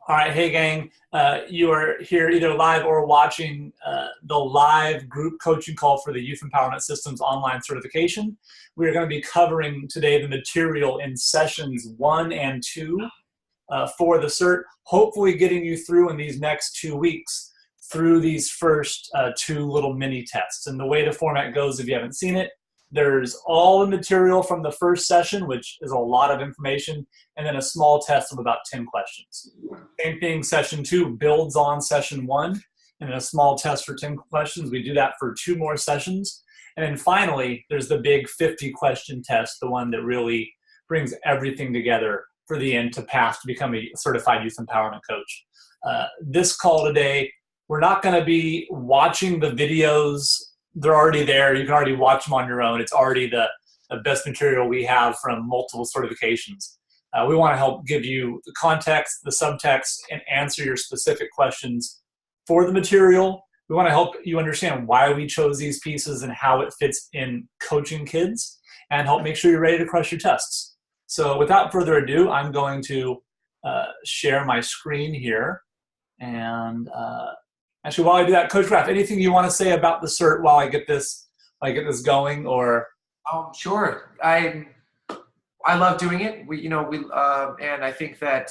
All right, hey gang, you are here either live or watching the live group coaching call for the Youth Empowerment Systems online certification. We are going to be covering today the material in sessions 1 and 2 for the cert, hopefully getting you through in these next 2 weeks through these first two little mini tests. And the way the format goes, if you haven't seen it, there's all the material from the first session, which is a lot of information, and then a small test of about 10 questions. Same thing, session 2 builds on session 1, and then a small test for 10 questions. We do that for 2 more sessions. And then finally, there's the big 50-question test, the one that really brings everything together for the end to pass to become a certified youth empowerment coach. This call today, we're not going to be watching the videos. They're already there. You can already watch them on your own. It's already the best material we have from multiple certifications. We want to help give you the context, the subtext, and answer your specific questions for the material. We want to help you understand why we chose these pieces and how it fits in coaching kids, and help make sure you're ready to crush your tests. So without further ado, I'm going to share my screen here. And actually, while I do that, Coach Raff, anything you want to say about the cert while I get this going, or? Sure. I love doing it. And I think that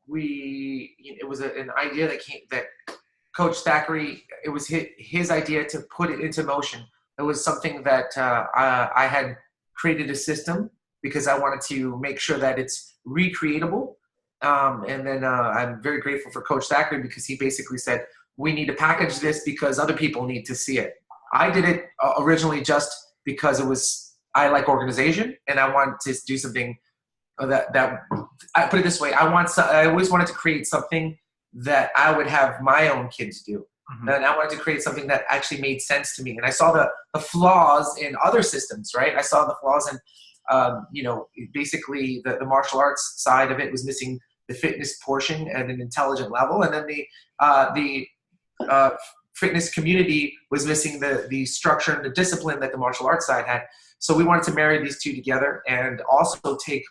it was an idea that Coach Thackeray, it was his idea to put it into motion. It was something that I had created a system because I wanted to make sure that it's recreatable. And then I'm very grateful for Coach Thackeray because he basically said, we need to package this because other people need to see it. I did it originally just because I like organization, and I wanted to do something that I put it this way. I always wanted to create something that I would have my own kids do. Mm-hmm. And I wanted to create something that actually made sense to me. And I saw the flaws in other systems, right? I saw the flaws in, basically the martial arts side of it was missing the fitness portion at an intelligent level. And then the fitness community was missing the structure and the discipline that the martial arts side had. So we wanted to marry these two together and also take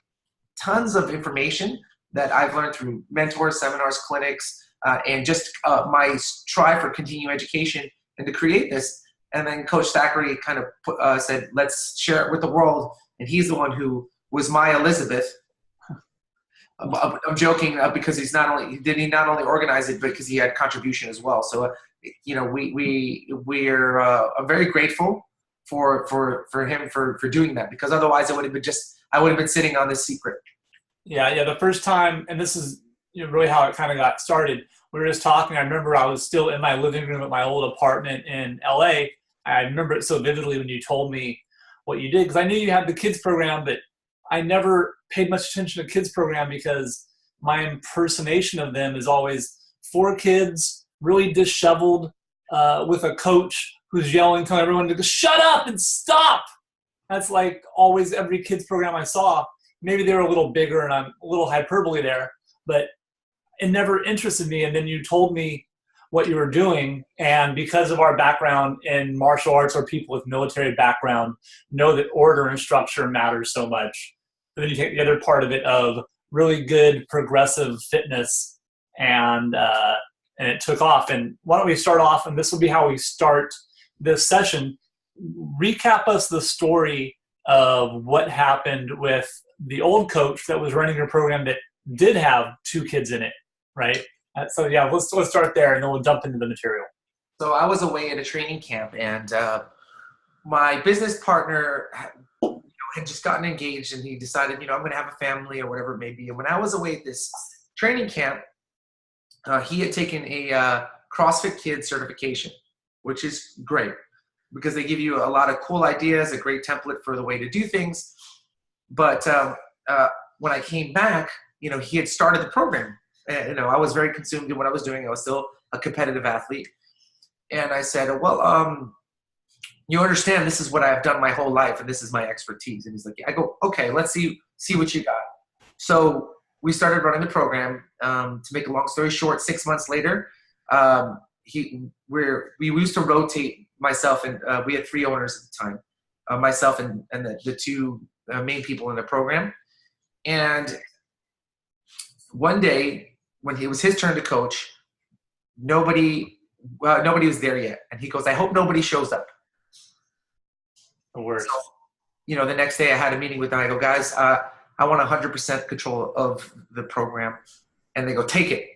tons of information that I've learned through mentors, seminars, clinics, and just my try for continuing education and to create this. And then Coach Thackeray kind of said, let's share it with the world. And he's the one who was my Elizabeth. I'm joking because he not only organize it, but because he had contribution as well. So, I'm very grateful for him for doing that, because otherwise I would have been sitting on this secret. Yeah. The first time, and this is really how it kind of got started. We were just talking. I remember I was still in my living room at my old apartment in LA. I remember it so vividly when you told me what you did, because I knew you had the kids program, but I never paid much attention to kids program because my impersonation of them is always 4 kids, really disheveled, with a coach who's yelling, telling everyone to go, shut up and stop. That's like always every kids program I saw. Maybe they were a little bigger and I'm a little hyperbole there, but it never interested me. And then you told me what you were doing, and because of our background in martial arts, or people with military background know that order and structure matters so much. But then you take the other part of it of really good progressive fitness, and it took off. And why don't we start off, and this will be how we start this session. Recap us the story of what happened with the old coach that was running your program that did have 2 kids in it, right? So yeah, let's start there, and then we'll jump into the material. So I was away at a training camp, and my business partner had just gotten engaged, and he decided, I'm going to have a family or whatever it may be. And when I was away at this training camp, he had taken a CrossFit Kids certification, which is great because they give you a lot of cool ideas, a great template for the way to do things. But when I came back, he had started the program. And, I was very consumed in what I was doing. I was still a competitive athlete. And I said, well, you understand this is what I've done my whole life, and this is my expertise. And he's like, I go, okay, let's see what you got. So we started running the program. To make a long story short, 6 months later, we used to rotate myself, and we had 3 owners at the time, myself and the 2 main people in the program. And one day when it was his turn to coach, nobody was there yet. And he goes, I hope nobody shows up. The worst. So, the next day I had a meeting with them. I go, guys, I want 100% control of the program. And they go, take it.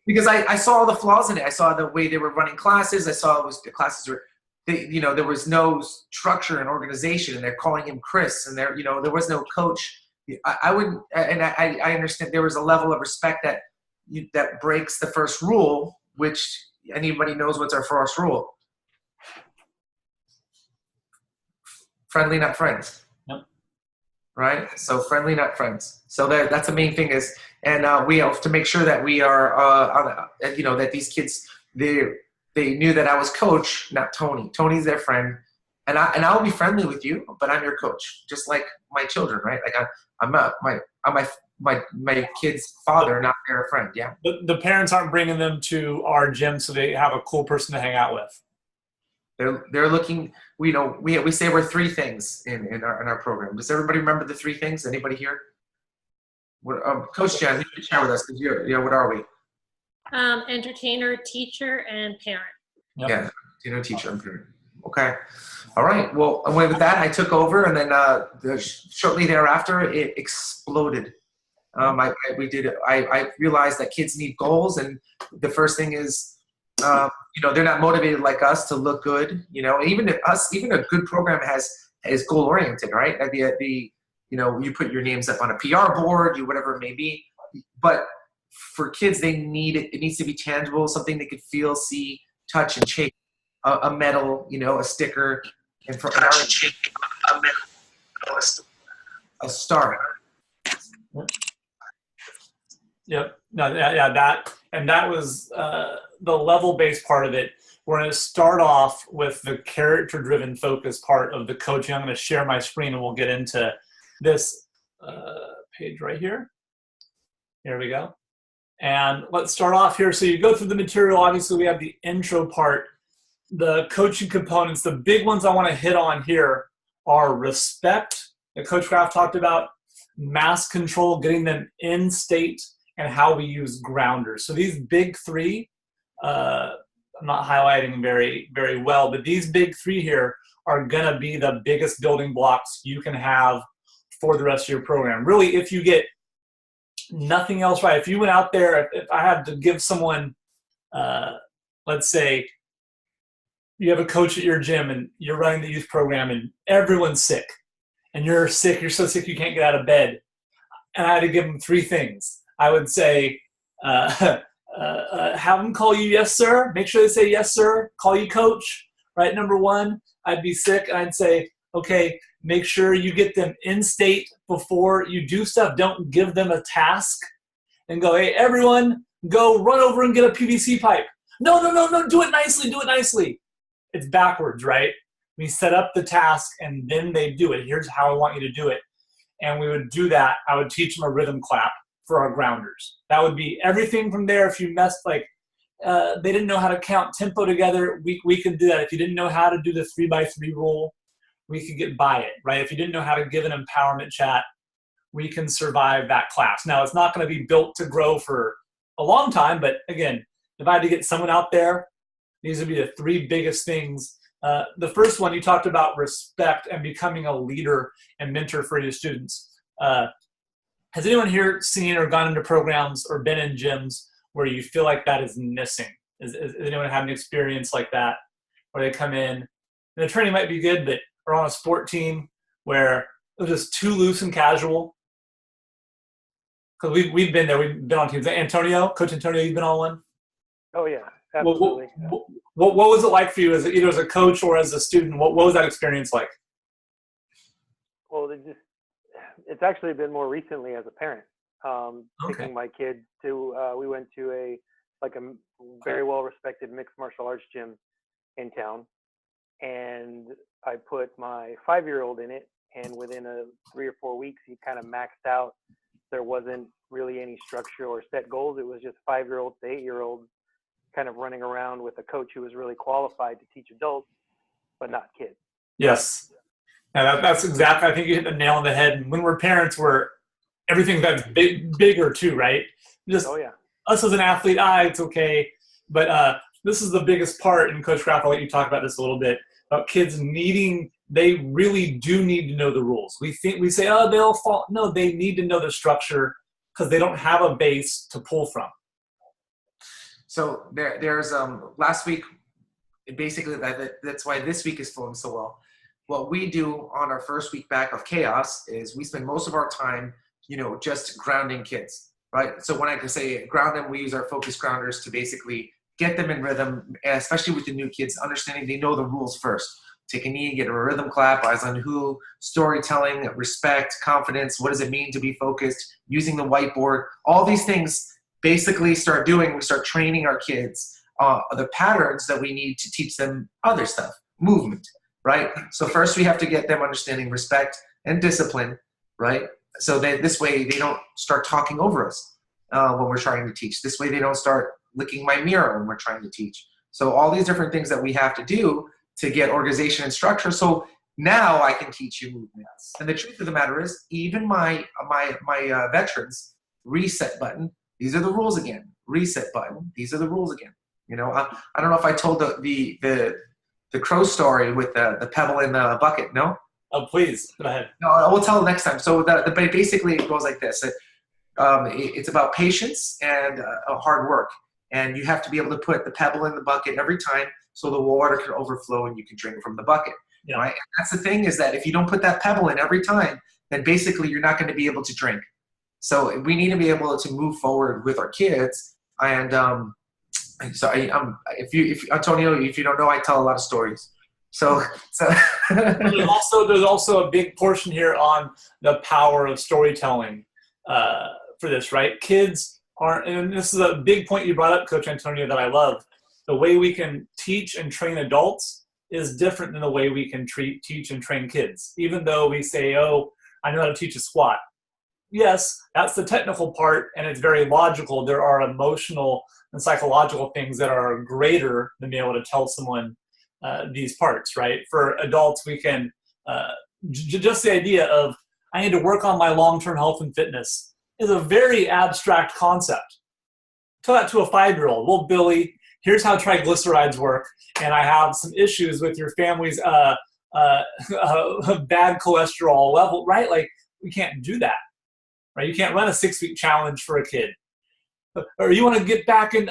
Because I saw all the flaws in it. I saw the way they were running classes. I saw the classes were, there was no structure and organization, and they're calling him Chris, and there was no coach. I wouldn't, and I understand there was a level of respect that breaks the first rule, which anybody knows what's our first rule. Friendly, not friends. Yep. Right? So friendly, not friends. So that's the main thing is, and we have to make sure that we are, that these kids, they knew that I was coach, not Tony. Tony's their friend, and I'll be friendly with you, but I'm your coach, just like my children, right? Like I'm my kid's father, not their friend. Yeah. The parents aren't bringing them to our gym so they have a cool person to hang out with. They're looking. We say we're three things in our program. Does everybody remember the three things? Anybody here? Coach Jen, you can share with us because what are we? Entertainer, teacher, and parent. Yep. Yeah, entertainer, teacher, and parent. Okay. All right. Well, with that, I took over, and then shortly thereafter, it exploded. I realized that kids need goals, and the first thing is, they're not motivated like us to look good. Even a good program is goal oriented, right? You put your names up on a PR board, whatever it may be. But for kids, they need it. It needs to be tangible, something they could feel, see, touch, and shake. A medal, a sticker, and for a star. Yep. No. Yeah. That was the level-based part of it. We're going to start off with the character-driven focus part of the coaching. I'm going to share my screen, and we'll get into this page right here. Here we go. And let's start off here. So you go through the material. Obviously, we have the intro part. The coaching components, the big ones I want to hit on here are respect, that Coach Kraft talked about, mass control, getting them in state, and how we use grounders. So these big three, I'm not highlighting very, very well, but these big three here are going to be the biggest building blocks you can have for the rest of your program. Really, if you get nothing else right, if you went out there, if I had to give someone, let's say, you have a coach at your gym and you're running the youth program and everyone's sick and you're sick, you're so sick you can't get out of bed. And I had to give them three things. I would say, have them call you yes, sir. Make sure they say yes, sir. Call you coach, right? Number one, I'd be sick and I'd say, okay, make sure you get them in state before you do stuff. Don't give them a task and go, hey, everyone, go run over and get a PVC pipe. No, do it nicely, do it nicely. It's backwards, right? We set up the task and then they do it. Here's how I want you to do it. And we would do that. I would teach them a rhythm clap for our grounders. That would be everything from there. If you messed, they didn't know how to count tempo together, we could do that. If you didn't know how to do the 3x3 rule, we could get by it, right? If you didn't know how to give an empowerment chat, we can survive that class. Now, it's not going to be built to grow for a long time, but again, if I had to get someone out there, these would be the three biggest things. The first one, you talked about respect and becoming a leader and mentor for your students. Has anyone here seen or gone into programs or been in gyms where you feel like that is missing? Is anyone had an experience like that where they come in and the training might be good, but are on a sport team where it was just too loose and casual? Because we've been there. We've been on teams. Coach Antonio, you've been on one? Oh, yeah. Absolutely. What was it like for you, either as a coach or as a student? What was that experience like? Well, it's actually been more recently as a parent. Taking my kids to, we went to a very well-respected mixed martial arts gym in town, and I put my 5-year-old in it, and within 3 or 4 weeks, he kind of maxed out. There wasn't really any structure or set goals. It was just 5-year-olds to 8-year-olds kind of running around with a coach who was really qualified to teach adults, but not kids. Yes. And that's exactly, I think you hit the nail on the head. And when we're parents, everything that's bigger too, right? Just Oh yeah. us as an athlete, it's okay. But this is the biggest part, and Coach Kraft, I'll let you talk about this a little bit, about kids they really do need to know the rules. We say, oh, they'll fall. No, they need to know the structure because they don't have a base to pull from. So there's last week, basically that's why this week is flowing so well. What we do on our first week back of chaos is we spend most of our time, just grounding kids, right? So when I can say ground them, we use our focus grounders to basically get them in rhythm, especially with the new kids, understanding they know the rules first. Take a knee, get a rhythm clap, eyes on who, storytelling, respect, confidence, what does it mean to be focused, using the whiteboard, all these things basically we start training our kids the patterns that we need to teach them other stuff, movement, right? So first we have to get them understanding respect and discipline, right? So that this way they don't start talking over us when we're trying to teach. This way they don't start licking my mirror when we're trying to teach. So all these different things that we have to do to get organization and structure. So now I can teach you movements. And the truth of the matter is, even my veterans, reset button, these are the rules again. Reset button, these are the rules again. I don't know if I told the crow story with the pebble in the bucket. No? Oh, please go ahead. No, I will tell next time. So basically it goes like this. It's about patience and hard work. And you have to be able to put the pebble in the bucket every time so the water can overflow and you can drink from the bucket. Yeah. Right? And that's the thing, is that if you don't put that pebble in every time, then basically you're not going to be able to drink. So we need to be able to move forward with our kids. And Antonio, if you don't know, I tell a lot of stories. So there's also a big portion here on the power of storytelling for this, right? Kids aren't, and this is a big point you brought up, Coach Antonio, that I love. The way we can teach and train adults is different than the way we can teach and train kids. Even though we say, oh, I know how to teach a squat. Yes, that's the technical part, and it's very logical. There are emotional and psychological things that are greater than being able to tell someone these parts, right? For adults, we can, just the idea of, I need to work on my long-term health and fitness is a very abstract concept. Tell that to a 5-year-old. Well, Billy, here's how triglycerides work, and I have some issues with your family's bad cholesterol level, right? Like, we can't do that, right? You can't run a 6-week challenge for a kid. Or you want to get back in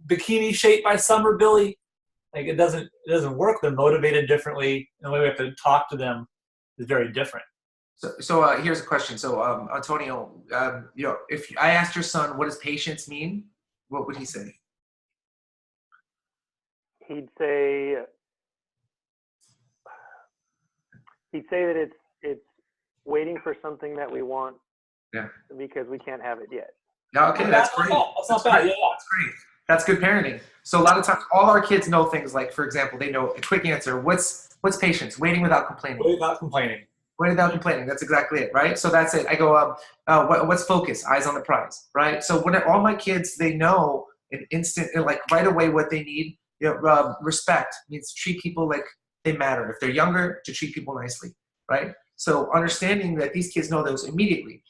bikini shape by summer, Billy? Like, it doesn't work. They're motivated differently, and the way we have to talk to them is very different. So here's a question. So Antonio, if I asked your son, what does patience mean? What would he say? He'd say that it's waiting for something that we want, because we can't have it yet. Okay, that's great. That's not bad. Yeah, that's great. That's good parenting. So a lot of times, all our kids know things like, for example, they know a quick answer. What's patience? Waiting without complaining. Waiting without complaining. Waiting without complaining. That's exactly it, right? So that's it. I go, what's focus? Eyes on the prize, right? So when all my kids, they know an instant, like right away, what they need. Respect means to treat people like they matter. If they're younger, to treat people nicely, right? So understanding that these kids know those immediately.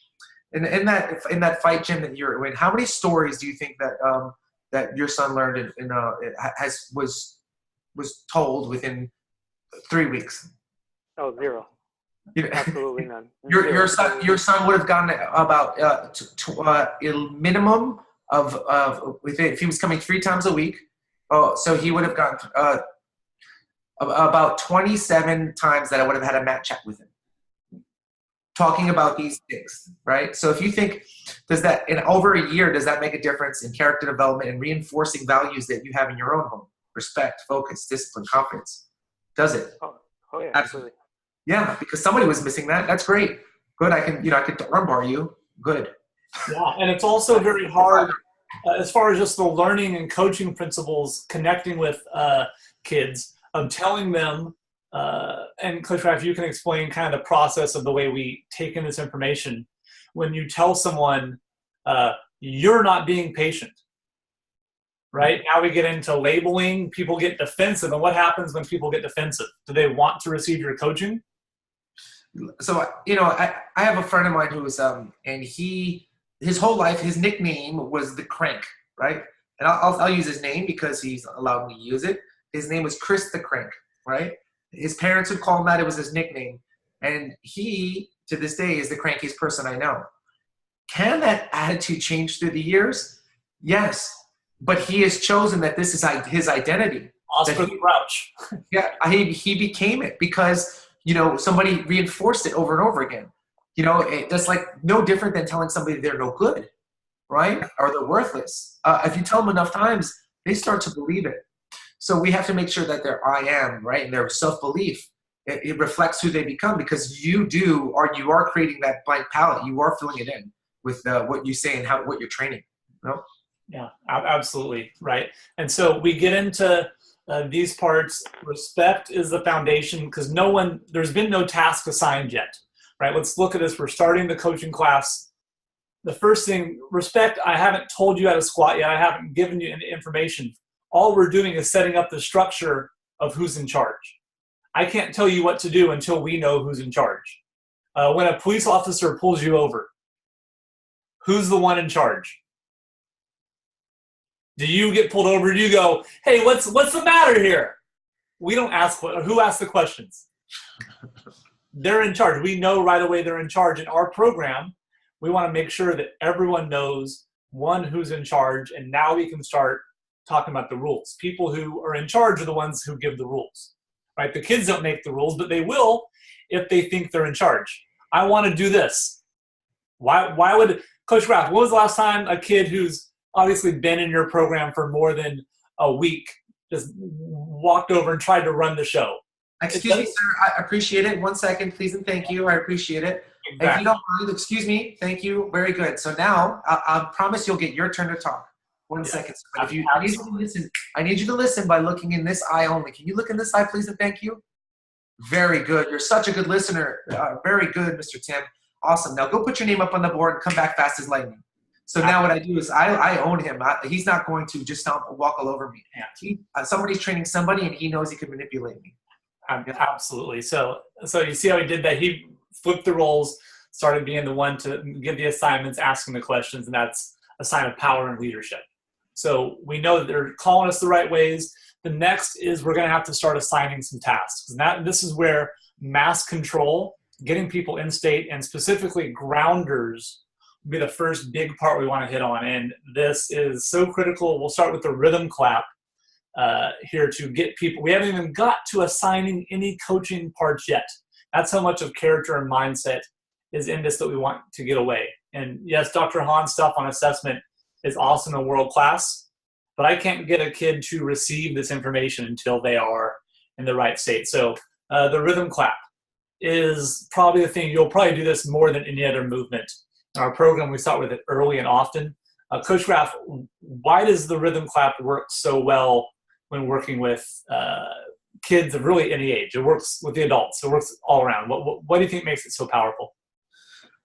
And in that fight gym that you're in, how many stories do you think that your son learned was told within 3 weeks? Oh, zero. Absolutely none. Your son would have gotten about a minimum of if he was coming 3 times a week. Oh, so he would have gotten about 27 times that I would have had a mat chat with him, talking about these things, right? So if you think, does that in over a year, does that make a difference in character development and reinforcing values that you have in your own home? Respect, focus, discipline, confidence. Does it? Oh yeah, absolutely. Yeah, because somebody was missing that. That's great. Good. I could armbar you. Good. Yeah, and it's also very hard as far as just the learning and coaching principles, connecting with kids, of telling them. And Coach Raff, you can explain kind of the process of the way we take in this information. When you tell someone, you're not being patient, right? Now we get into labeling. People get defensive. And what happens when people get defensive? Do they want to receive your coaching? So, I have a friend of mine who is, and he his whole life, his nickname was the Crank, right? And I'll use his name because he's allowed me to use it. His name was Chris the Crank, right? His parents would call him that. It was his nickname. And he, to this day, is the crankiest person I know. Can that attitude change through the years? Yes. But he has chosen that this is his identity. Oscar the Grouch. Yeah, he became it because, somebody reinforced it over and over again. That's like no different than telling somebody they're no good, right? Or they're worthless. If you tell them enough times, they start to believe it. So we have to make sure that their I am, right, and their self-belief, it reflects who they become, because you are creating that blank palette. You are filling it in with what you say and what you're training. Yeah, absolutely, right. And so we get into these parts. Respect is the foundation, because there's been no task assigned yet, right? Let's look at this. We're starting the coaching class. The first thing, respect, I haven't told you how to squat yet. I haven't given you any information. All we're doing is setting up the structure of who's in charge. I can't tell you what to do until we know who's in charge. When a police officer pulls you over, who's the one in charge? Do you get pulled over? Do you go, hey, what's the matter here? We don't ask, who asks the questions? They're in charge. We know right away they're in charge. In our program, we want to make sure that everyone knows, one, who's in charge, and now we can start talking about the rules. People who are in charge are the ones who give the rules, right? The kids don't make the rules, but they will if they think they're in charge. I want to do this. Why would, Coach Raff, when was the last time a kid who's obviously been in your program for more than a week just walked over and tried to run the show? Excuse me, sir. I appreciate it. 1 second, please, and thank you. I appreciate it. Exactly. If you don't mind, excuse me. Thank you. Very good. So now I promise you'll get your turn to talk. 1 second. Sir. I need you to listen. I need you to listen by looking in this eye only. Can you look in this eye, please, and thank you? Very good. You're such a good listener. Very good, Mr. Tim. Awesome. Now go put your name up on the board and come back fast as lightning. So now what I do is I own him. He's not going to just walk all over me. Somebody's training somebody, and he knows he can manipulate me. Absolutely. So you see how he did that? He flipped the roles, started being the one to give the assignments, asking the questions, and that's a sign of power and leadership. So we know that they're calling us the right ways. The next is we're going to have to start assigning some tasks. And this is where mass control, getting people in state, and specifically grounders will be the first big part we want to hit on. And this is so critical. We'll start with the rhythm clap here to get people. We haven't even got to assigning any coaching parts yet. That's how much of character and mindset is in this that we want to get away. And yes, Dr. Hahn's stuff on assessment is awesome and world class, but I can't get a kid to receive this information until they are in the right state. So the rhythm clap is probably the thing. You'll probably do this more than any other movement. In our program, we start with it early and often. Coach Raff, why does the rhythm clap work so well when working with kids of really any age? It works with the adults. It works all around. What do you think makes it so powerful?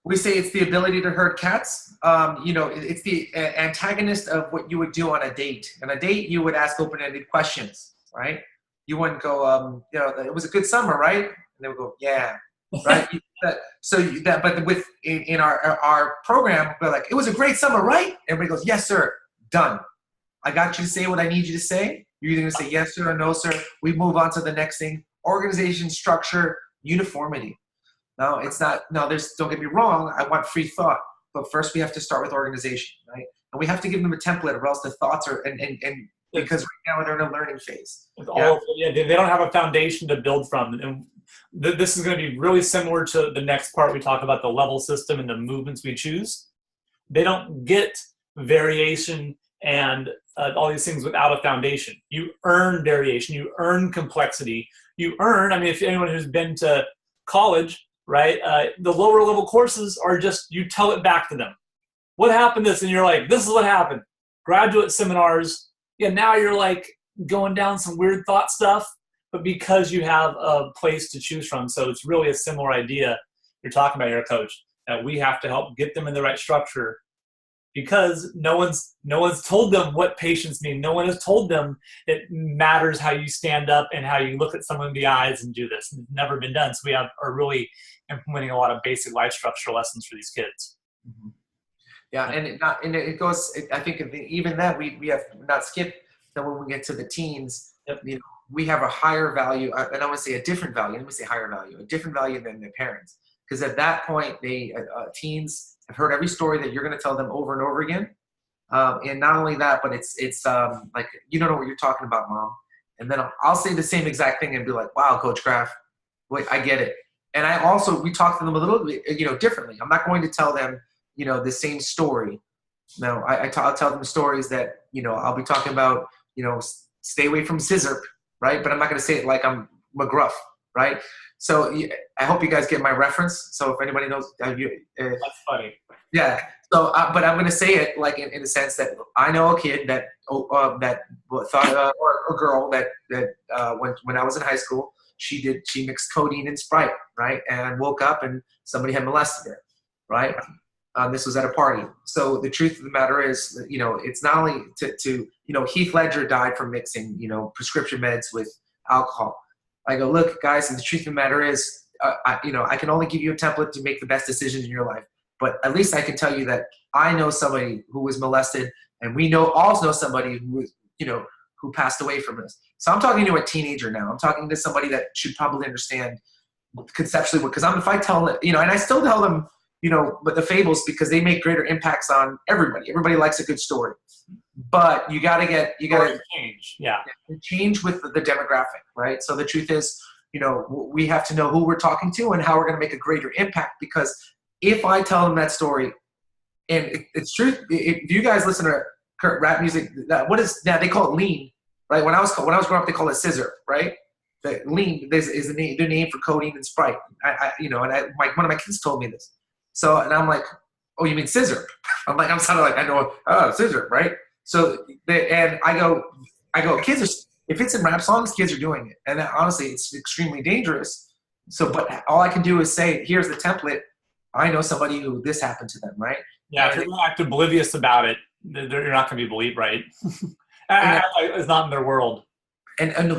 We say it's the ability to herd cats. It's the antagonist of what you would do on a date. On a date, you would ask open-ended questions, right? You wouldn't go, it was a good summer, right? And they would go, yeah, right? But in our program, we're like, it was a great summer, right? Everybody goes, yes, sir, done. I got you to say what I need you to say. You're either going to say yes, sir, or no, sir. We move on to the next thing. Organization, structure, uniformity. No, it's not. No, don't get me wrong. I want free thought, but first we have to start with organization, right? And we have to give them a template, or else the thoughts are and because right now they're in a learning phase. They don't have a foundation to build from, and this is going to be really similar to the next part. We talk about the level system and the movements we choose. They don't get variation and all these things without a foundation. You earn variation. You earn complexity. You earn. I mean, if anyone who's been to college, right? The lower level courses are just, you tell it back to them. What happened this? And you're like, this is what happened. Graduate seminars, now you're like going down some weird thought stuff, but because you have a place to choose from. So it's really a similar idea you're talking about here, Coach, that we have to help get them in the right structure, because no one's told them what patience mean. No one has told them it matters how you stand up and how you look at someone in the eyes and do this. It's never been done. So we are really implementing a lot of basic life structure lessons for these kids. Mm-hmm. Yeah, and it goes. I think even that we have not skipped that when we get to the teens. Yep. You know, we have a higher value, and I want to say a different value. Let me say higher value, a different value than their parents, because at that point, teens have heard every story that you're going to tell them over and over again, and not only that, but it's like, you don't know what you're talking about, Mom, and then I'll say the same exact thing and be like, wow, Coach Graff, wait, I get it. And we talk to them a little bit, differently. I'm not going to tell them, the same story. No, I'll tell them stories that, I'll be talking about, stay away from scissor, right? But I'm not going to say it like I'm McGruff, right? So I hope you guys get my reference. So if anybody knows, that's funny. Yeah. So, but I'm going to say it like in the sense that I know a kid that thought, or a girl that when I was in high school, she mixed codeine and Sprite, right? And woke up and somebody had molested her, right? This was at a party. So the truth of the matter is, it's not only to Heath Ledger died from mixing, prescription meds with alcohol. I go, look, guys, and the truth of the matter is, I can only give you a template to make the best decisions in your life. But at least I can tell you that I know somebody who was molested, and we all know somebody who was, who passed away from this. So I'm talking to a teenager now. I'm talking to somebody that should probably understand conceptually because if I tell them, and I still tell them, but the fables, because they make greater impacts on everybody. Everybody likes a good story, but you got to change. Yeah. Change with the demographic, right? So the truth is, we have to know who we're talking to and how we're going to make a greater impact, because if I tell them that story, and it's true, if you guys listen to current rap music, they call it lean, right? When I was growing up, they call it scissor, right? The lean is the name for codeine and Sprite. One of my kids told me this. So, and I'm like, oh, you mean scissor? I'm sounding like I know, scissor, right? So, and I go, kids if it's in rap songs, kids are doing it. And honestly, it's extremely dangerous. So, but all I can do is say, here's the template. I know somebody who this happened to them, right? Yeah, if you're going to act oblivious about it, you're not going to be believed, right? It's not in their world. And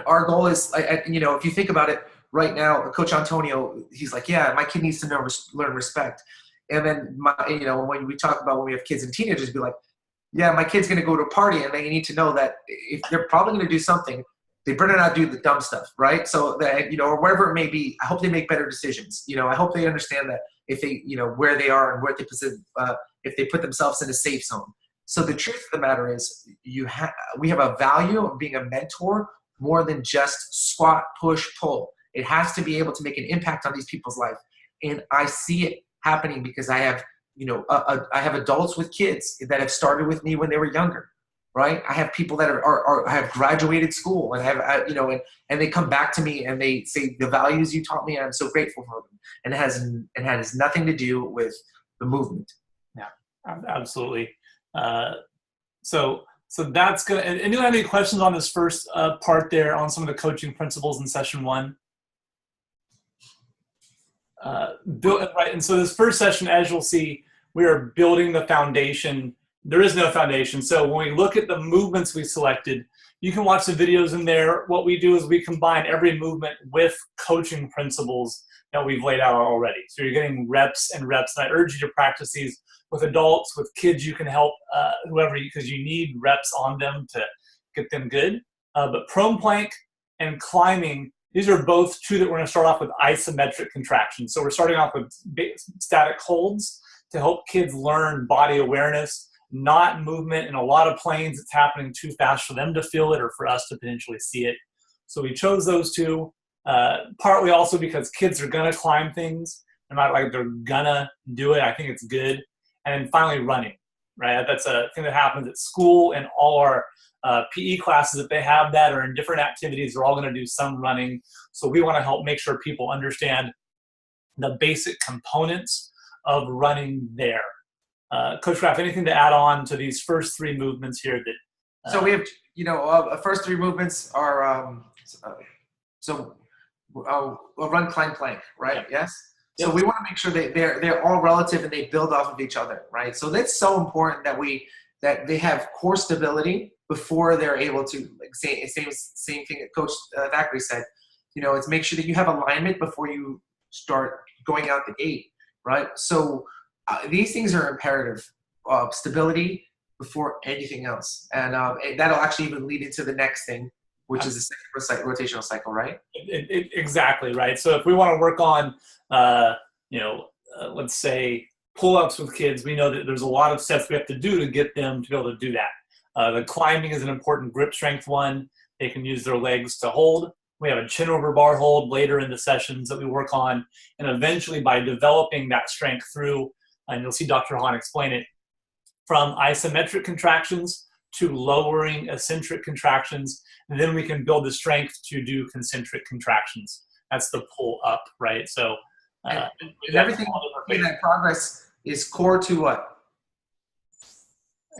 our goal is, if you think about it right now, Coach Antonio, he's like, yeah, my kid needs to learn respect. And then, when we talk about when we have kids and teenagers, be like, yeah, my kid's going to go to a party, and they need to know that if they're probably going to do something, they better not do the dumb stuff, right? So that, or whatever it may be, I hope they make better decisions. I hope they understand that if they, where they are and where they if they put themselves in a safe zone. So the truth of the matter is, we have a value of being a mentor more than just squat, push, pull. It has to be able to make an impact on these people's life. And I see it happening because I have, I have adults with kids that have started with me when they were younger, right? I have people that have graduated school and have, and they come back to me and they say the values you taught me, I'm so grateful for them. And it has nothing to do with the movement. Yeah, absolutely. So that's good. And do you have any questions on this first part there on some of the coaching principles in session 1? Right. And so this first session, as you'll see, we are building the foundation. There is no foundation. So when we look at the movements we selected, you can watch the videos in there. What we do is we combine every movement with coaching principles that we've laid out already. So you're getting reps and reps. And I urge you to practice these with adults, with kids. You can help whoever, because you need reps on them to get them good. But prone plank and climbing, these are both two that we're going to start off with isometric contractions. So we're starting off with static holds to help kids learn body awareness, not movement. In a lot of planes, it's happening too fast for them to feel it or for us to potentially see it. So we chose those two, partly also because kids are going to climb things. They're not like they're going to do it. I think it's good. And then finally, running, right? That's a thing that happens at school, and all our PE classes, if they have that, or in different activities, they're all going to do some running. So we want to help make sure people understand the basic components of running there. Coach Graff, anything to add on to these first 3 movements here? So we have, first 3 movements are, run, climb, plank, right? Yep. Yes? So we want to make sure that they're all relative and they build off of each other, right? So that's so important that they have core stability before they're able to, like, same thing that Coach Thackeray said. It's make sure that you have alignment before you start going out the gate, right? So these things are imperative. stability before anything else. And that'll actually even lead into the next thing, which is the second rotational cycle, right? Exactly, right? So if we want to work on, let's say pull-ups with kids, we know that there's a lot of steps we have to do to get them to be able to do that. The climbing is an important grip strength one. They can use their legs to hold. We have a chin over bar hold later in the sessions that we work on. And eventually by developing that strength through, and you'll see Dr. Hahn explain it, from isometric contractions to lowering eccentric contractions, and then we can build the strength to do concentric contractions. That's the pull up, right? So and everything in that progress is core to what?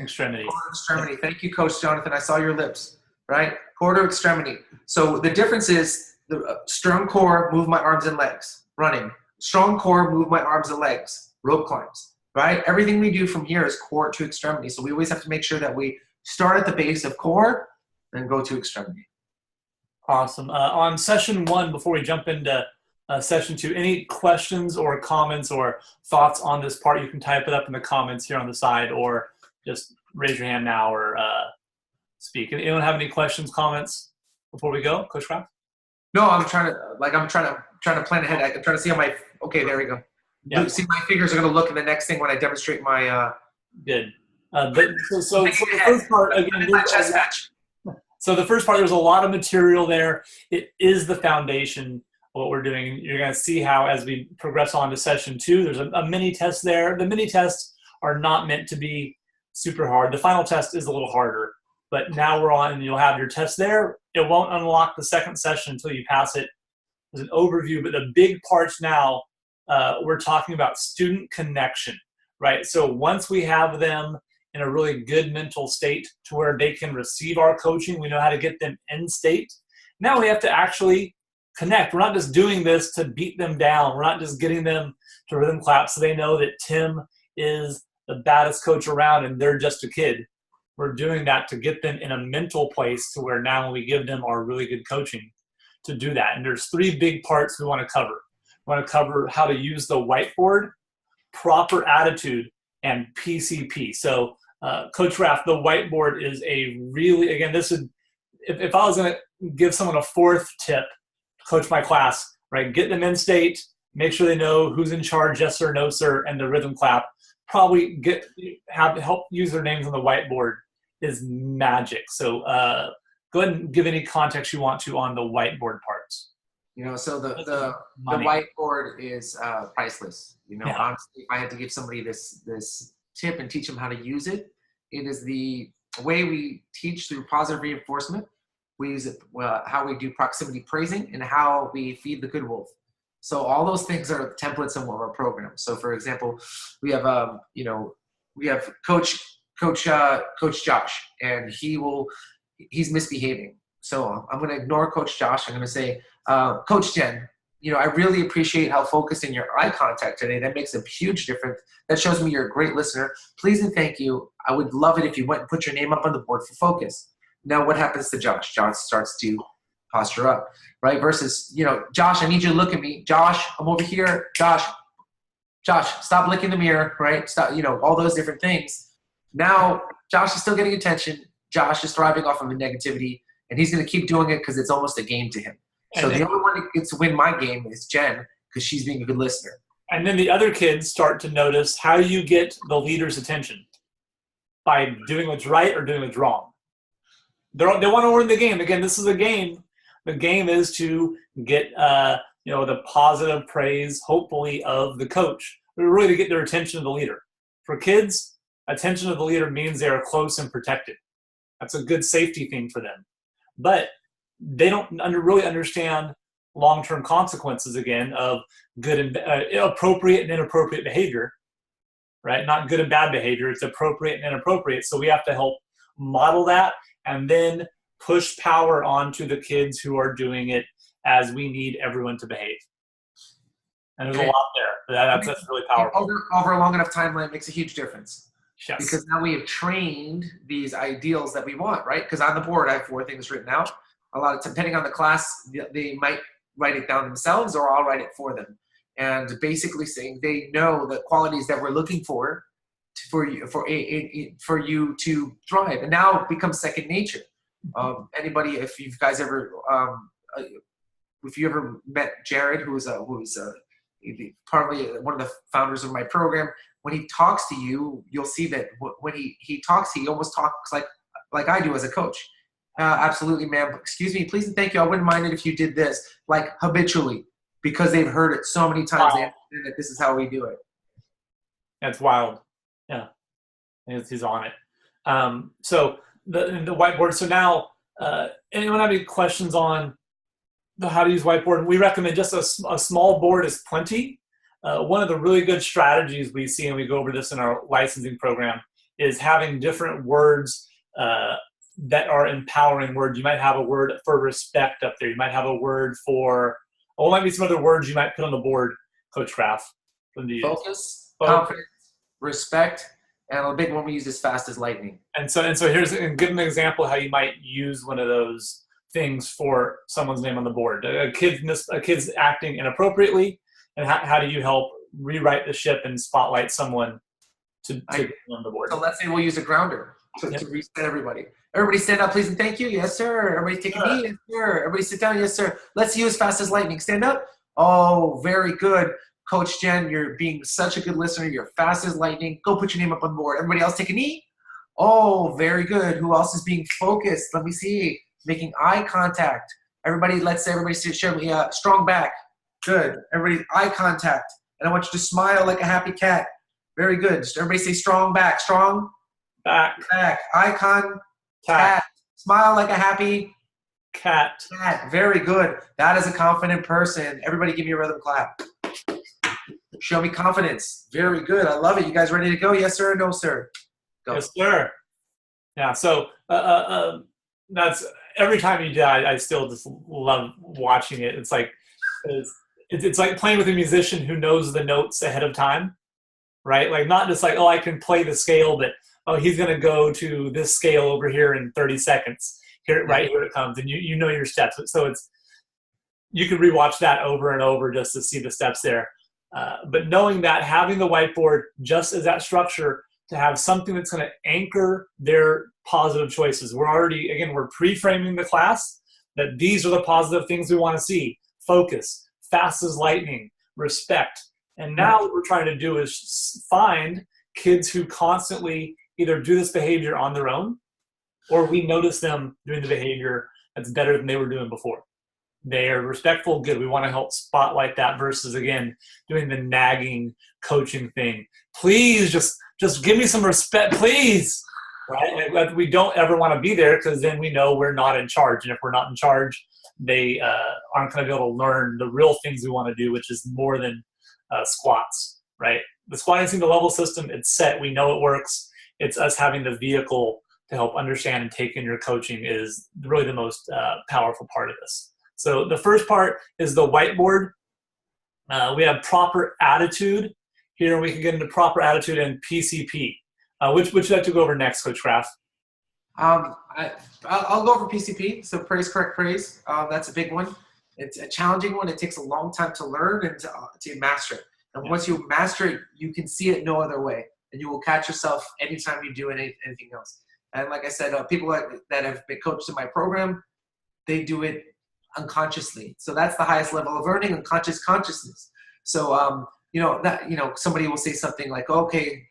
Extremity. Core to extremity. Thank you, Coach Jonathan. I saw your lips, right? Core to extremity. So the difference is the strong core, move my arms and legs, running. Strong core, move my arms and legs, rope climbs, right? Everything we do from here is core to extremity. So we always have to make sure that we start at the base of core and go to extremity. Awesome. On session 1, before we jump into session 2, any questions or comments or thoughts on this part? You can type it up in the comments here on the side, or just raise your hand now or speak. Anyone have any questions, comments before we go, Coach Kraft? No, I'm trying to plan ahead. I'm trying to see how okay, there we go. Yeah. See, my fingers are going to look in the next thing when I demonstrate my. Good. So the first part again. Chest match. So the first part, there's a lot of material there. It is the foundation of what we're doing. You're going to see how as we progress on to session 2, there's a mini test there. The mini tests are not meant to be super hard. The final test is a little harder, but now we're on and you'll have your test there. It won't unlock the second session until you pass it. There's an overview, but the big parts now, we're talking about student connection, right? So once we have them in a really good mental state to where they can receive our coaching, we know how to get them in state. Now we have to actually connect. We're not just doing this to beat them down. We're not just getting them to rhythm clap so they know that Tim is the baddest coach around and they're just a kid. We're doing that to get them in a mental place to where now we give them our really good coaching to do that. And there's 3 big parts we want to cover. We want to cover how to use the whiteboard, proper attitude, and PCP. So Coach Raff, the whiteboard is a really, again, this would, if I was going to give someone a 4th tip to coach my class, right, get them in state, make sure they know who's in charge, yes sir, no sir, and the rhythm clap, probably help use their names on the whiteboard is magic. So go ahead and give any context you want to on the whiteboard parts. So the whiteboard is priceless. Yeah. Honestly, if I had to give somebody this tip and teach them how to use it, it is the way we teach through positive reinforcement. We use it how we do proximity praising and how we feed the good wolf. So all those things are templates in one of our programs. So for example, we have Coach Josh, and he's misbehaving. So I'm going to ignore Coach Josh. I'm going to say, Coach Jen, I really appreciate how focused in your eye contact today. That makes a huge difference. That shows me you're a great listener. Please and thank you. I would love it if you went and put your name up on the board for focus. Now what happens to Josh? Josh starts to posture up, right? Versus, Josh, I need you to look at me. Josh, I'm over here. Josh, stop licking the mirror, right? Stop, all those different things. Now Josh is still getting attention. Josh is thriving off of the negativity, and he's going to keep doing it because it's almost a game to him. So the only one that gets to win my game is Jen, because she's being a good listener. And then the other kids start to notice how you get the leader's attention by doing what's right or doing what's wrong. They want to win the game. Again, this is a game. The game is to get the positive praise, hopefully, of the coach. Really to get their attention of the leader. For kids, attention of the leader means they are close and protected. That's a good safety thing for them. But they don't really understand long-term consequences, again, of good and appropriate and inappropriate behavior, right? Not good and bad behavior. It's appropriate and inappropriate. So we have to help model that and then push power onto the kids who are doing it as we need everyone to behave. And there's a lot there. That's really powerful. Over a long enough timeline makes a huge difference. Yes. Because now we have trained these ideals that we want, right? Because on the board, I have 4 things written out. A lot of, depending on the class, they might write it down themselves or I'll write it for them. And basically saying they know the qualities that we're looking for for you to thrive, and now it becomes second nature. Anybody, if you guys ever if you ever met Jared, who was partly one of the founders of my program, when he talks to you, you'll see that when he talks, he almost talks like I do as a coach. Absolutely, ma'am. Excuse me, please and thank you. I wouldn't mind it if you did this, like habitually, because they've heard it so many times. Wow. They understand that this is how we do it. That's wild. Yeah, he's on it. So the whiteboard. So now, anyone have any questions on how to use whiteboard? We recommend just a small board is plenty. One of the really good strategies we see, and we go over this in our licensing program, is having different words that are empowering words. You might have a word for respect up there. You might have a word for, or might be some other words you might put on the board, Coach Kraft. Focus, confidence, respect, and a big one we use is fast as lightning. And so here's, and give an example how you might use one of those things for someone's name on the board. A kid's acting inappropriately, and how do you help rewrite the ship and spotlight someone to get on the board? So let's say we'll use a grounder to reset everybody. Everybody stand up, please and thank you. Yes, sir. Everybody take a knee. Yes, sir. Everybody sit down. Yes, sir. Let's use fast as lightning. Stand up. Oh, very good. Coach Jen, you're being such a good listener. You're fast as lightning. Go put your name up on the board. Everybody else take a knee. Oh, very good. Who else is being focused? Let me see. Making eye contact. Everybody, let's say everybody show me strong back. Good. Everybody, eye contact. And I want you to smile like a happy cat. Very good. Just everybody say strong back. Strong back. Eye contact. Smile like a happy cat. Very good. That is a confident person. Everybody give me a rhythm clap. Show me confidence. Very good. I love it. You guys ready to go? Yes, sir. No, sir. Go. Yes, sir. Yeah. So that's every time you do that, I still just love watching it. It's like it's like playing with a musician who knows the notes ahead of time, right? Like not just like, oh, I can play the scale, but oh, he's going to go to this scale over here in 30 seconds. Here it comes, and you know your steps. So you can rewatch that over and over just to see the steps there. But knowing that, having the whiteboard just as that structure to have something that's going to anchor their positive choices. We're pre-framing the class that these are the positive things we want to see. Focus, fast as lightning, respect. And now what we're trying to do is find kids who constantly either do this behavior on their own, or we notice them doing the behavior that's better than they were doing before. They are respectful, good. We want to help spotlight that versus, again, doing the nagging coaching thing. Please just give me some respect, please. Right? We don't ever want to be there because then we know we're not in charge. And if we're not in charge, they aren't going to be able to learn the real things we want to do, which is more than squats, right? The squatting thing, the level system, it's set. We know it works. It's us having the vehicle to help understand and take in your coaching is really the most powerful part of this. So the first part is the whiteboard. We have proper attitude. Here we can get into proper attitude and PCP. Which would you like to go over next, Coach Kraft? I'll go over PCP. So praise, correct, praise. That's a big one. It's a challenging one. It takes a long time to learn and to master it. And once you master it, you can see it no other way. And you will catch yourself anytime you do anything else. And like I said, people that have been coached in my program, they do it unconsciously. So that's the highest level of learning, unconscious consciousness. So, somebody will say something like, okay,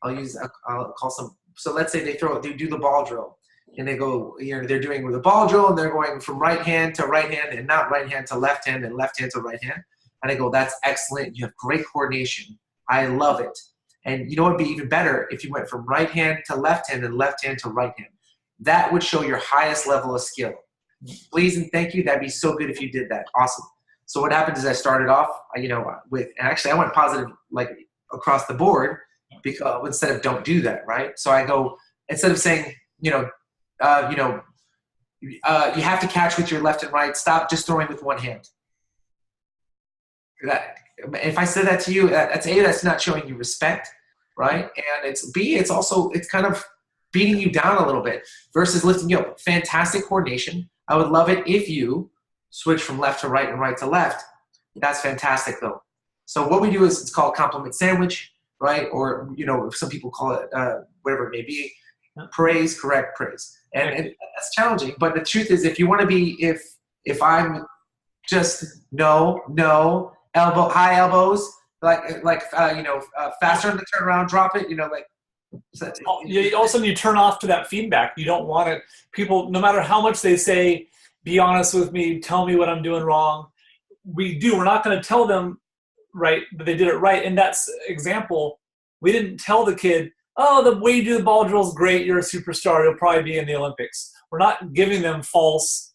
I'll call some. So let's say they do the ball drill and they go, they're doing with the ball drill and they're going from right hand to right hand and not right hand to left hand and left hand to right hand. And I go, that's excellent. You have great coordination. I love it. And you know, it'd be even better if you went from right hand to left hand and left hand to right hand. That would show your highest level of skill. Please and thank you. That'd be so good if you did that. Awesome. So what happened is I started off, and actually I went positive like across the board because instead of don't do that, right? So I go, instead of saying, you have to catch with your left and right. Stop just throwing with one hand. If I said that to you, that's A, that's not showing you respect, right? And it's B, it's kind of beating you down a little bit versus lifting you up. Fantastic coordination. I would love it if you switch from left to right and right to left. That's fantastic though. So what we do is it's called compliment sandwich. right? Or, some people call it whatever it may be. Praise, correct, praise. And that's challenging. But the truth is, if you want to be, if I'm just no, high elbows, faster on the turnaround, drop it, all of a sudden you turn off to that feedback. You don't want it. People, no matter how much they say, be honest with me, tell me what I'm doing wrong. We're not going to tell them, right, that they did it right. In that example, we didn't tell the kid, oh, the way you do the ball drill is great, you're a superstar, you'll probably be in the Olympics. We're not giving them false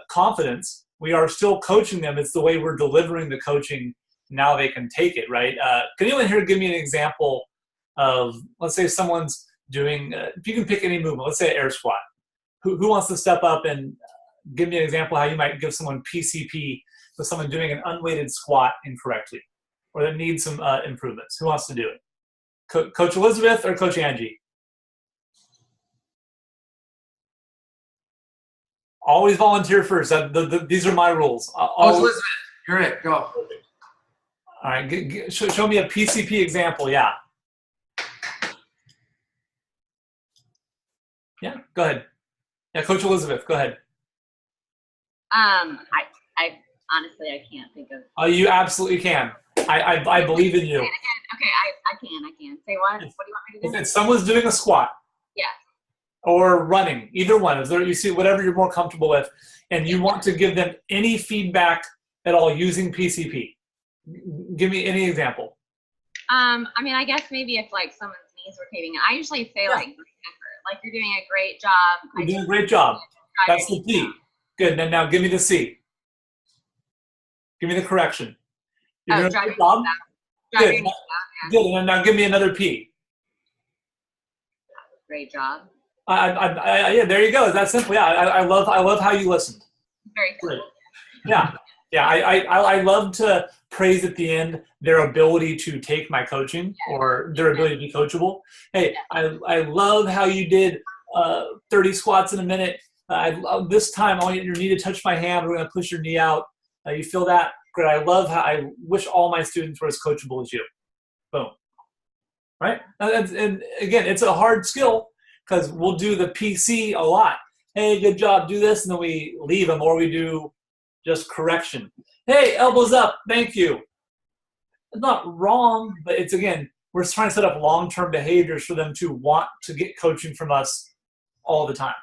confidence. We are still coaching them. It's the way we're delivering the coaching. Now they can take it, right? Can anyone here give me an example of, let's say someone's doing, if you can pick any movement, let's say air squat. Who wants to step up and give me an example how you might give someone PCP with someone doing an unweighted squat incorrectly or that needs some improvements? Who wants to do it? Coach Elizabeth or Coach Angie? Always volunteer first. These are my rules. Coach Elizabeth, you're it. Go. All right. Show me a PCP example. Yeah. Yeah, go ahead. Yeah, Coach Elizabeth, go ahead. I honestly, I can't think of. Oh, you absolutely can. I believe in you. Okay, I can. Say what? What do you want me to do? If someone's doing a squat. Yeah. Or running, either one. Is there, you see whatever you're more comfortable with, and you want to give them any feedback at all using PCP. Give me any example. I mean, I guess maybe if like someone's knees were caving in, I usually say like great effort, like you're doing a great job. You're doing a great job. That's the P. Good. And now give me the C. Give me the correction. You're doing a great job. Good. Good. And now give me another P. Great job. Yeah, there you go. Is that simple? Yeah, I love how you listened. Very cool. Great. Yeah. I love to praise at the end their ability to take my coaching or their ability to be coachable. Hey, I love how you did 30 squats in a minute. This time, I want your knee to touch my hand. We're going to push your knee out. You feel that? Great. I love how I wish all my students were as coachable as you. Boom. Right? And again, it's a hard skill because we'll do the PC a lot. Hey, good job. Do this. And then we leave them, or we do just correction. Hey, elbows up. Thank you. It's not wrong, but it's, again, we're trying to set up long-term behaviors for them to want to get coaching from us all the time.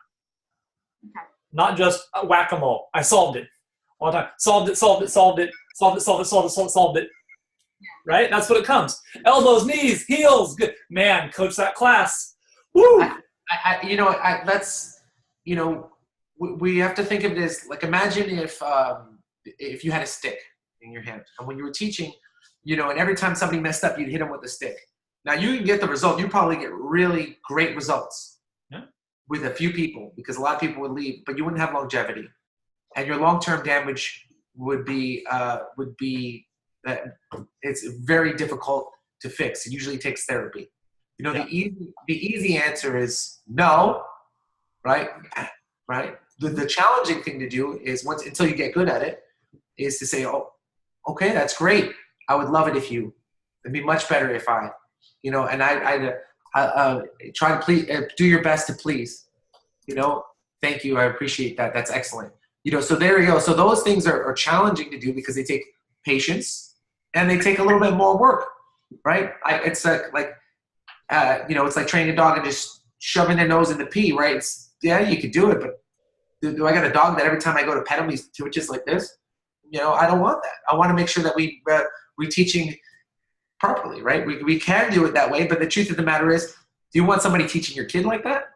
Okay. Not just whack-a-mole. I solved it all the time. Solved it. Right? That's what it comes. Elbows, knees, heels. Good. Man, coach that class. Woo! We have to think of it as, like, imagine if you had a stick in your hand, and when you were teaching, and every time somebody messed up, you'd hit them with a stick. Now you can get the result. You probably get really great results with a few people, because a lot of people would leave, but you wouldn't have longevity, and your long-term damage would be that it's very difficult to fix. It usually takes therapy. The easy answer is no, right? Right. The challenging thing to do is until you get good at it, is to say, oh, okay, that's great. I would love it it'd be much better if I try to please, do your best to please, thank you. I appreciate that. That's excellent. So there you go. So those things are challenging to do because they take patience and they take a little bit more work, right? It's like training a dog and just shoving their nose in the pee, right? You could do it, but do I got a dog that every time I go to pet him, he twitches like this? I don't want that. I want to make sure that we're teaching properly, right? We can do it that way, but the truth of the matter is, do you want somebody teaching your kid like that?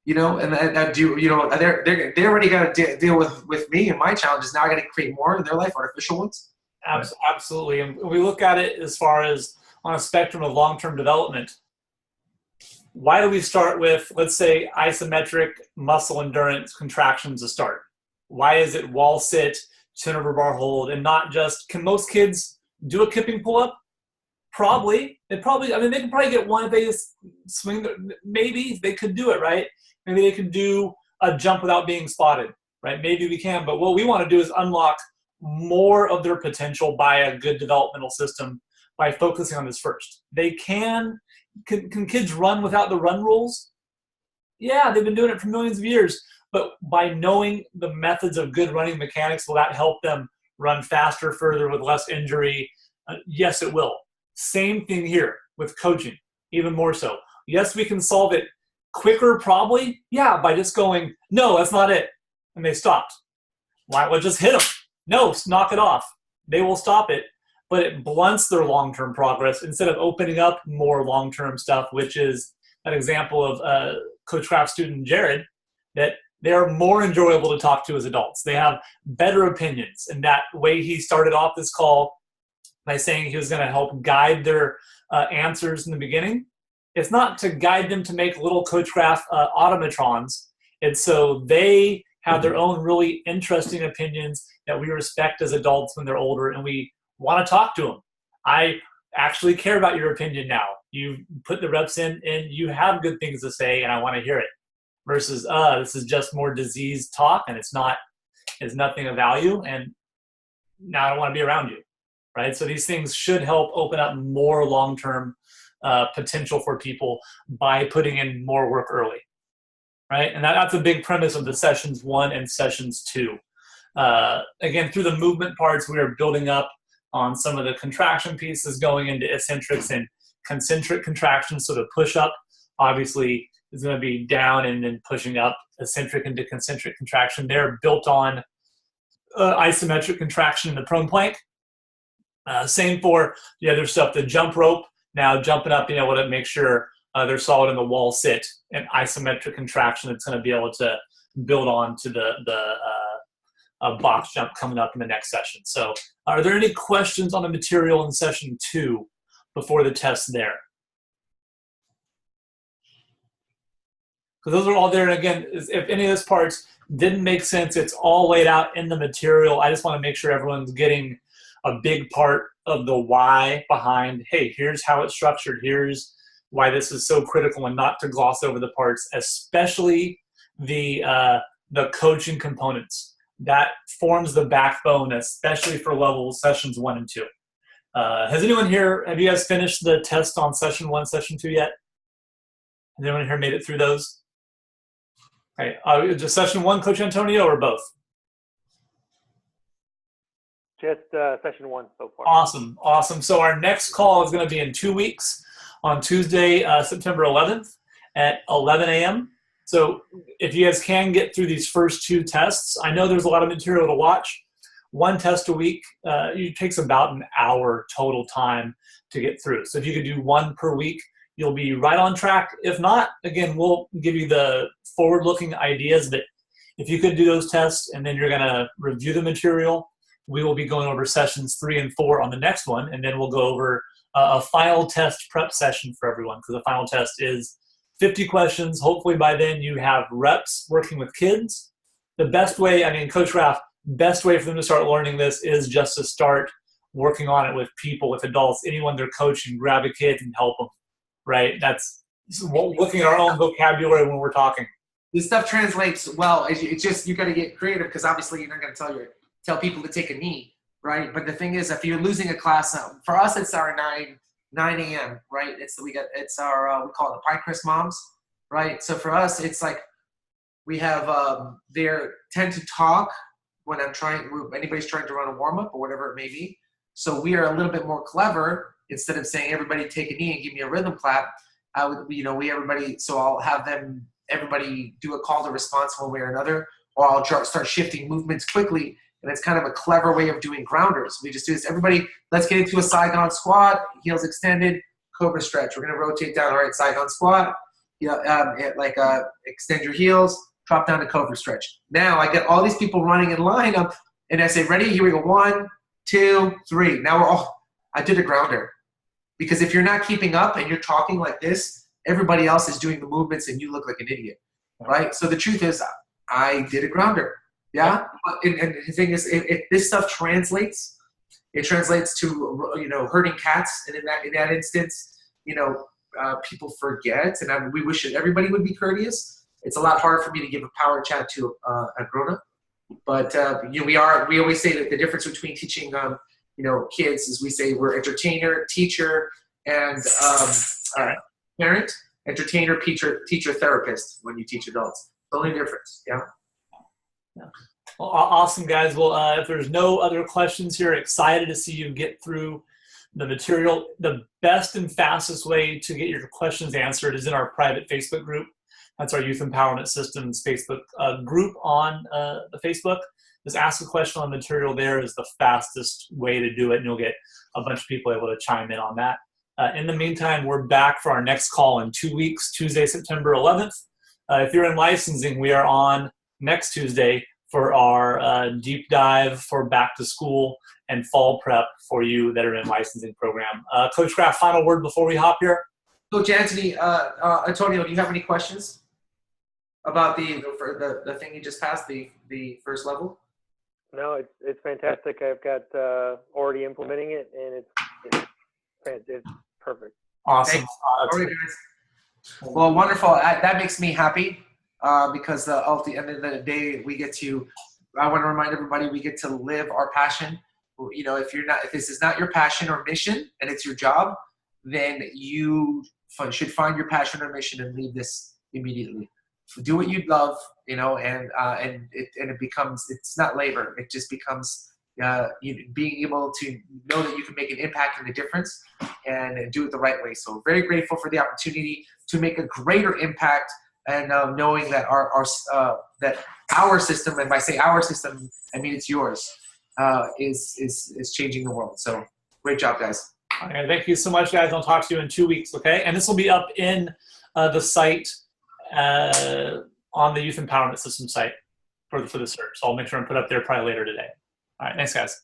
They're already got to deal with me and my challenges. Now I got to create more in their life, artificial ones. Absolutely. And we look at it as far as on a spectrum of long-term development. Why do we start with, let's say, isometric muscle endurance contractions to start? Why is it wall sit, chin over bar hold, and not just, can most kids do a kipping pull-up? Probably. They can probably get one if they just swing. Maybe they could do it, right? Maybe they could do a jump without being spotted, right? Maybe we can. But what we want to do is unlock more of their potential by a good developmental system, by focusing on this first. They can kids run without the run rules? Yeah, they've been doing it for millions of years. But by knowing the methods of good running mechanics, will that help them run faster, further, with less injury? Yes, it will. Same thing here with coaching, even more so. Yes, we can solve it quicker, probably. Yeah, by just going, no, that's not it. And they stopped. Why? Well, just hit them. No, knock it off. They will stop it. But it blunts their long-term progress instead of opening up more long-term stuff, which is an example of Coach Kraft's student, Jared, that they're more enjoyable to talk to as adults. They have better opinions. And that way he started off this call by saying he was going to help guide their answers in the beginning. It's not to guide them to make little Coach Kraft automatrons. It's so they have their own really interesting opinions that we respect as adults when they're older, and we want to talk to them. I actually care about your opinion now. You put the reps in and you have good things to say, and I want to hear it. Versus, this is just more disease talk, and it's nothing of value, and now I don't want to be around you, right? So these things should help open up more long-term potential for people by putting in more work early, right? And that's a big premise of the sessions 1 and sessions 2. Again, through the movement parts, we are building up on some of the contraction pieces, going into eccentrics and concentric contractions. So the push-up, obviously, is going to be down and then pushing up, eccentric into concentric contraction. They're built on isometric contraction in the prone plank. Same for the other stuff, the jump rope. Now jumping up, being able to make sure they're solid in the wall sit, and isometric contraction that's going to be able to build on to the box jump coming up in the next session. So are there any questions on the material in session 2 before the test there? Because those are all there. And again, if any of those parts didn't make sense, it's all laid out in the material. I just want to make sure everyone's getting a big part of the why behind, hey, here's how it's structured. Here's why this is so critical, and not to gloss over the parts, especially the coaching components. That forms the backbone, especially for level sessions 1 and 2. Has anyone here, have you guys finished the test on session 1, session 2 yet? Has anyone here made it through those? Okay, just session 1, Coach Antonio, or both? Just session 1 so far. Awesome, awesome. So our next call is going to be in 2 weeks on Tuesday, September 11th at 11 a.m. So if you guys can get through these first 2 tests, I know there's a lot of material to watch. 1 test a week, it takes about an hour total time to get through. So if you could do 1 per week, you'll be right on track. If not, again, we'll give you the forward-looking ideas, but if you could do those tests and then you're going to review the material, we will be going over sessions 3 and 4 on the next one, and then we'll go over a final test prep session for everyone, because the final test is 50 questions. Hopefully by then you have reps working with kids. The best way, I mean, Coach Raff, best way for them to start learning this is just to start working on it with people, with adults, anyone they're coaching, grab a kid and help them, right? That's looking at our own vocabulary when we're talking. This stuff translates well. It's just, you got to get creative, because obviously you're not going to tell people to take a knee, right? But the thing is, if you're losing a class, for us, it's our 9 a.m., right? It's our, we call it the Pinecrest Moms, right? So for us, it's like we have, they tend to talk when anybody's trying to run a warm-up or whatever it may be. So we are a little bit more clever. Instead of saying, everybody take a knee and give me a rhythm clap, so I'll have everybody do a call to response one way or another, or I'll start shifting movements quickly. And it's kind of a clever way of doing grounders. We just do this. Everybody, let's get into a Saigon squat, heels extended, cobra stretch. We're going to rotate down. All right, Saigon squat. Extend your heels, drop down to cobra stretch. Now I get all these people running in line up, and I say, ready? Here we go. 1, 2, 3. Now I did a grounder. Because if you're not keeping up and you're talking like this, everybody else is doing the movements and you look like an idiot, right? So the truth is, I did a grounder. Yeah, and the thing is, if this stuff translates, it translates to herding cats, and in that instance, people forget, and we wish that everybody would be courteous. It's a lot harder for me to give a power chat to a grown-up, but we always say that the difference between teaching kids, as we say, we're entertainer, teacher, and parent. Entertainer, teacher, therapist when you teach adults. The only difference, yeah. Well, awesome, guys. Well, if there's no other questions here, excited to see you get through the material. The best and fastest way to get your questions answered is in our private Facebook group. That's our Youth Empowerment Systems Facebook group on the Facebook. Just ask a question on material there is the fastest way to do it, and you'll get a bunch of people able to chime in on that. In the meantime, we're back for our next call in 2 weeks, Tuesday, September 11th. If you're in licensing, we are on next Tuesday for our deep dive for back to school and fall prep for you that are in licensing program. Coach Kraft, final word before we hop here? Coach Anthony, Antonio, do you have any questions about the thing you just passed, the first level? No, it's fantastic. I've got already implementing it, and it's perfect. Awesome. All right, guys. Well, wonderful. That makes me happy because at the end of the day, I want to remind everybody, we get to live our passion. If this is not your passion or mission and it's your job, then you should find your passion or mission and leave this immediately. Do what you love, and it becomes, it's not labor. It just becomes being able to know that you can make an impact and a difference and do it the right way. So very grateful for the opportunity to make a greater impact, and knowing that our system, and by say our system, I mean it's yours, is changing the world. So great job, guys. Okay, thank you so much, guys. I'll talk to you in 2 weeks, okay? And this will be up in the site on the Youth Empowerment System site for the Cert. So I'll make sure and put up there probably later today. All right, thanks, guys.